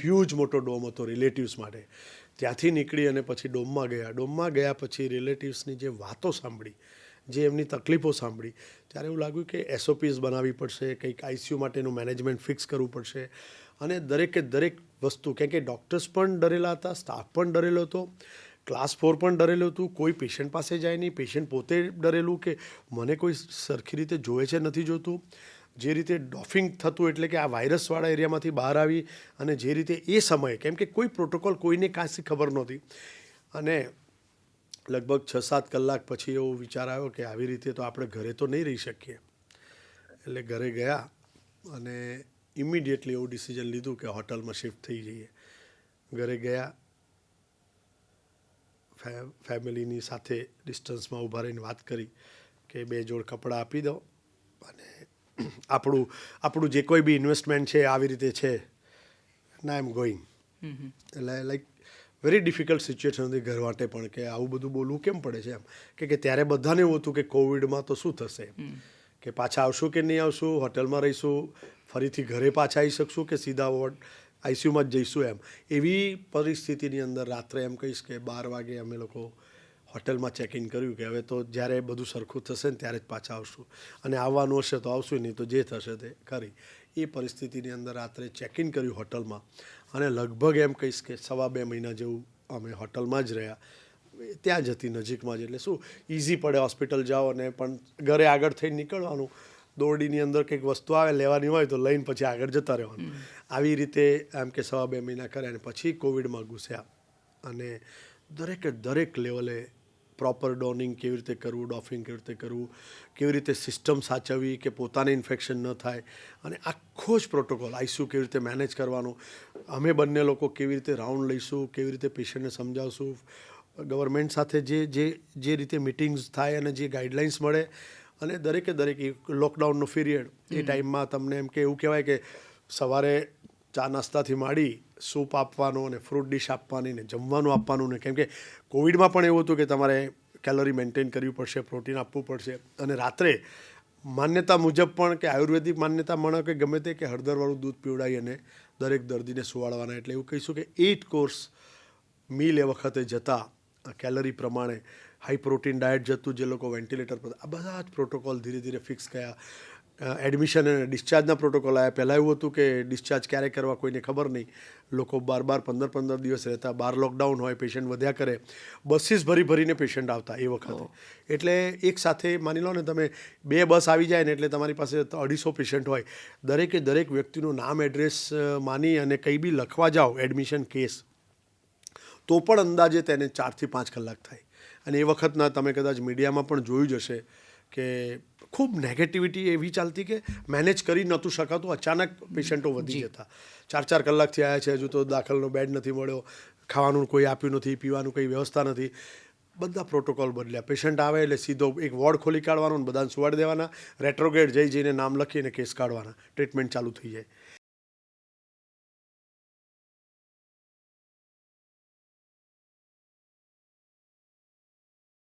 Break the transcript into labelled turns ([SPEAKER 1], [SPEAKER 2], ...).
[SPEAKER 1] Huge મોટો dome હતો relatives માટે. ત્યાંથી નીકળી અને પછી ડોમમાં ગયા પછી રિલેટિવ્સની જે વાતો સાંભળી, જે એમની તકલીફો સાંભળી, ત્યારે એવું લાગ્યું કે SOPs બનાવવી પડશે, કંઈક ICU માટેનું મેનેજમેન્ટ ફિક્સ કરવું પડશે. અને દરેકે દરેક વસ્તુ, કેમ કે ડૉક્ટર્સ પણ ડરેલા હતા, સ્ટાફ પણ ડરેલો હતો, ક્લાસ 4 પણ ડરેલું હતું, કોઈ પેશન્ટ પાસે જાય નહીં, પેશન્ટ પોતે ડરેલું કે મને કોઈ સરખી રીતે જોવે છે નથી જોતું. જે રીતે ડોફિંગ થતું, એટલે કે આ વાયરસવાળા એરિયામાંથી બહાર આવી, અને જે રીતે એ સમયે, કેમ કે કોઈ પ્રોટોકોલ કોઈને કાંસી ખબર નહોતી, અને લગભગ 6-7 કલાક પછી એવો વિચાર આવ્યો કે આવી રીતે તો આપણે ઘરે તો નહીં રહી શકીએ. એટલે ઘરે ગયા અને ઇમિડિયેટલી એવું ડિસિઝન લીધું કે હોટલમાં શિફ્ટ થઈ જઈએ. ઘરે ગયા, ફેમિલીની સાથે ડિસ્ટન્સમાં ઊભા રહીને વાત કરી કે 2 જોડ કપડાં આપી દો, અને આપણું જે કોઈ બી ઇન્વેસ્ટમેન્ટ છે આવી રીતે છે, ના એમ ગોઈંગ. એટલે લાઈક વેરી ડિફિકલ્ટ સિચ્યુએશન હતી ઘર માટે પણ, કે આવું બધું બોલવું કેમ પડે છે એમ, કે ત્યારે બધાને એવું હતું કે કોવિડમાં તો શું થશે, કે પાછા આવશું કે નહીં આવશું, હોટલમાં રહીશું, ફરીથી ઘરે પાછા આવી શકશું કે સીધા ICUમાં જ જઈશું એમ. એવી પરિસ્થિતિની અંદર રાત્રે એમ કહીશ કે 12 વાગે અમે લોકો હોટલમાં ચેક ઇન કર્યું કે હવે તો જ્યારે બધું સરખું થશે ને ત્યારે જ પાછા આવશું, અને આવવાનું હશે તો આવશું, નહીં તો જે થશે તે ખરી. એ પરિસ્થિતિની અંદર રાત્રે ચેક ઇન કર્યું હોટલમાં, અને લગભગ એમ કહીશ કે 2.5 મહિના જેવું અમે હોટલમાં જ રહ્યા. ત્યાં જ હતી નજીકમાં જ, એટલે શું ઇઝી પડે, હોસ્પિટલ જાઓ અને પણ ઘરે આગળ થઈને નીકળવાનું, દોરડીની અંદર કંઈક વસ્તુ આવે લેવાની હોય તો લઈને પછી આગળ જતા રહેવાનું. આવી રીતે એમ કે 2.5 મહિના કર્યા, અને પછી કોવિડમાં ઘૂસ્યા, અને દરેકે દરેક લેવલે પ્રોપર ડોનિંગ કેવી રીતે કરવું, ડોફિંગ કેવી રીતે કરવું, કેવી રીતે સિસ્ટમ સાચવવી કે પોતાને ઇન્ફેક્શન ન થાય, અને આખો જ પ્રોટોકોલ ICU કેવી રીતે મેનેજ કરવાનું, અમે બંને લોકો કેવી રીતે રાઉન્ડ લઈશું, કેવી રીતે પેશન્ટને સમજાવશું, ગવર્મેન્ટ સાથે જે રીતે મિટિંગ્સ થાય અને જે ગાઈડલાઇન્સ મળે, અને દરેકે દરેક લોકડાઉનનો પીરિયડ, એ ટાઈમમાં તમને એમ કે એવું કહેવાય કે સવારે ચા નાસ્તાથી માંડી સૂપ આપવાનું અને ફ્રૂટ ડીશ આપવાની ને જમવાનું આપવાનું ને, કેમ કે કોવિડમાં પણ એવું હતું કે તમારે કેલરી મેન્ટેન કરવી પડશે, પ્રોટીન આપવું પડશે, અને રાત્રે માન્યતા મુજબ પણ, કે આયુર્વેદિક માન્યતા મળે કે ગમે તે, કે હળદરવાળું દૂધ પીવડાવી અને દરેક દર્દીને સુવાડવાના. એટલે એવું કહીશું કે 8 કોર્સ મીલ એ વખતે જતા કેલરી પ્રમાણે, હાઈ પ્રોટીન ડાયટ જતું, જે લોકો વેન્ટિલેટર પર, આ બધા જ પ્રોટોકોલ ધીરે ધીરે ફિક્સ થયા. એડમિશન અને ડિસ્ચાર્જના પ્રોટોકોલ આવ્યા. પહેલાં એવું હતું કે ડિસ્ચાર્જ ક્યારે કરવા કોઈને ખબર નહીં, લોકો 12-15 દિવસ રહેતા, 12 લોકડાઉન હોય, પેશન્ટ વધ્યા કરે, બસીસ ભરીને પેશન્ટ આવતા એ વખતે. એટલે એક સાથે માની લો ને તમે 2 બસ આવી જાય ને એટલે તમારી પાસે 250 પેશન્ટ હોય, દરેકે દરેક વ્યક્તિનું નામ એડ્રેસ માની અને કંઈ બી લખવા જાઓ એડમિશન કેસ, તો પણ અંદાજે તેને 4 થી 5 કલાક થાય. અને એ વખતના તમે કદાચ મીડિયામાં પણ જોયું જ હશે કે ખૂબ નેગેટિવિટી એવી ચાલતી કે મેનેજ કરી નહોતું શકાતું, અચાનક પેશન્ટો વધી જતા. 4 કલાકથી આવ્યા છે, હજુ તો દાખલનો બેડ નથી મળ્યો, ખાવાનું કોઈ આપ્યું નથી, પીવાનું કંઈ વ્યવસ્થા નથી. બધા પ્રોટોકોલ બદલ્યા. પેશન્ટ આવે એટલે સીધો એક વોર્ડ ખોલી કાઢવાનો, બધાને સુવાડી દેવાના, રેટ્રોગેટ જઈને નામ લખીને કેસ કાઢવાના, ટ્રીટમેન્ટ ચાલુ થઈ જાય.